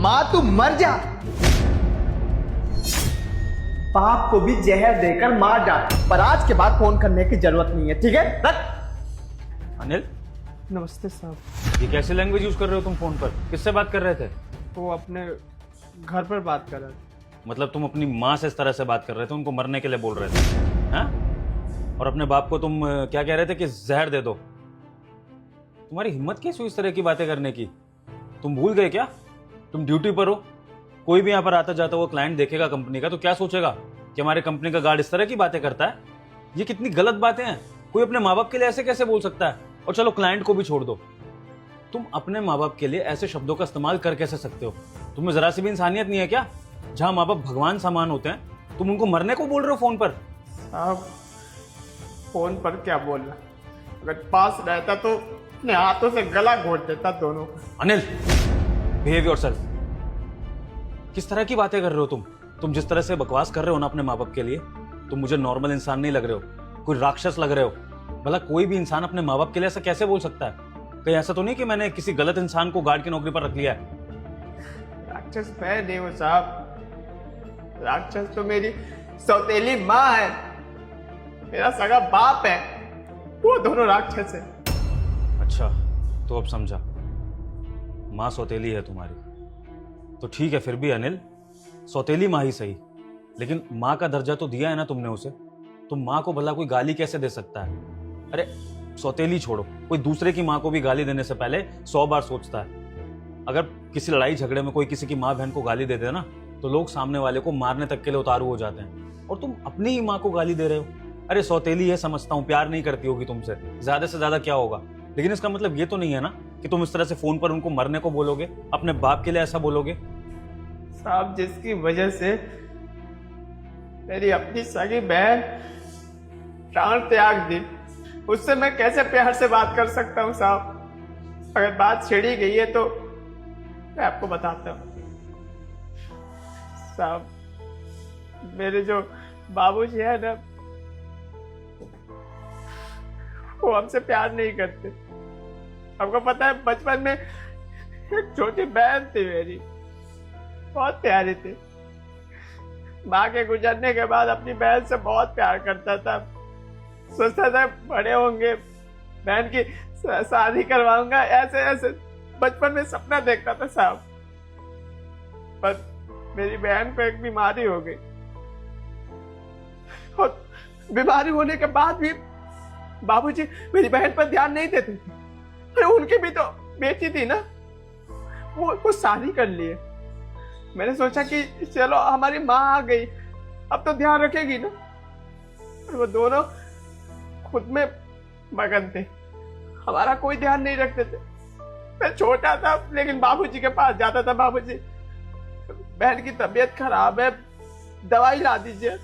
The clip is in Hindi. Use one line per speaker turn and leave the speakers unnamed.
माँ तू मर जा। बाप को भी जहर देकर मार डाल, पर आज के बाद फोन करने की जरूरत नहीं है, ठीक है? रख।
अनिल,
नमस्ते साहब।
ये कैसी लैंग्वेज यूज कर रहे हो तुम फोन पर? किससे बात कर रहे थे?
वो अपने घर पर बात कर रहा था।
मतलब तुम अपनी माँ से इस तरह से बात कर रहे थे, उनको मरने के लिए बोल रहे थे, हाँ? और अपने बाप को तुम क्या कह रहे थे कि जहर दे दो? तुम्हारी हिम्मत कैसे हुई इस तरह की बातें करने की? तुम भूल गए क्या? तुम ड्यूटी पर हो। कोई भी यहाँ पर आता जाता हुआ क्लाइंट देखेगा कंपनी का तो क्या सोचेगा कि हमारे कंपनी का गार्ड इस तरह की बातें करता है? ये कितनी गलत बातें हैं। कोई अपने माँ बाप के लिए ऐसे कैसे बोल सकता है? और चलो क्लाइंट को भी छोड़ दो, तुम अपने माँ बाप के लिए ऐसे शब्दों का इस्तेमाल कर कैसे सकते हो? तुम्हें जरा सी भी इंसानियत नहीं है क्या? जहां माँ बाप भगवान समान होते हैं, तुम उनको मरने को बोल रहे हो फोन पर?
साहब फोन पर क्या बोलना, अगर पास रहता तो अपने हाथों से गला घोट देता दोनों का।
Anil, behave yourself. किस तरह की बातें कर रहे हो तुम जिस तरह से बकवास कर रहे हो ना अपने माँ बाप के लिए, तुम मुझे नॉर्मल इंसान नहीं लग रहे हो, कोई राक्षस लग रहे हो। भला कोई भी इंसान अपने माँ बाप के लिए ऐसा कैसे बोल सकता है? कहीं ऐसा तो नहीं कि मैंने किसी गलत इंसान को गार्ड की नौकरी पर रख लिया है?
राक्षस मैं नहीं हूँ साहब, राक्षस तो मेरी सौतेली माँ है, मेरा सगा बाप है, वो दोनों राक्षस है।
अच्छा, तो अब समझा, माँ सौतेली है तुम्हारी। तो ठीक है, फिर भी अनिल, सौतेली माँ ही सही, लेकिन माँ का दर्जा तो दिया है ना तुमने उसे। तो माँ को भला कोई गाली कैसे दे सकता है? अरे सौतेली छोड़ो, कोई दूसरे की माँ को भी गाली देने से पहले 100 बार सोचता है। अगर किसी लड़ाई झगड़े में कोई किसी की माँ बहन को गाली दे दे ना, तो लोग सामने वाले को मारने तक के लिए उतारू हो जाते हैं, और तुम अपनी ही माँ को गाली दे रहे हो। अरे सौतेली है, समझता हूँ, प्यार नहीं करती होगी तुमसे, ज्यादा से ज्यादा क्या होगा, लेकिन इसका मतलब ये तो नहीं है ना कि तुम इस तरह से फोन पर उनको मरने को बोलोगे, अपने बाप के लिए ऐसा बोलोगे।
साहब जिसकी वजह से मेरी अपनी सगी बहन प्राण त्याग दी, उससे मैं कैसे प्यार से बात कर सकता हूँ साहब? अगर बात छिड़ी गई है तो मैं आपको बताता हूँ साहब। मेरे जो बाबूजी है ना, वो हमसे प्यार नहीं करते। आपको पता है, बचपन में एक छोटी बहन थी मेरी, बहुत प्यारी थी। माँ के गुजरने के बाद अपनी बहन से बहुत प्यार करता था, सोचता था बड़े होंगे बहन की शादी करवाऊंगा, ऐसे ऐसे बचपन में सपना देखता था साहब। पर मेरी बहन को एक बीमारी हो गई, और बीमारी होने के बाद भी बाबूजी मेरी बहन पर ध्यान नहीं देते थे। अरे उनकी भी तो बेटी थी ना, वो शादी कर लिए। मैंने सोचा कि चलो हमारी माँ आ गई, अब तो ध्यान रखेगी ना। और वो दोनों खुद में मगन थे, हमारा कोई ध्यान नहीं रखते थे। मैं छोटा था लेकिन बाबूजी के पास जाता था, बाबूजी बहन की तबीयत खराब है, दवाई ला दीजिए।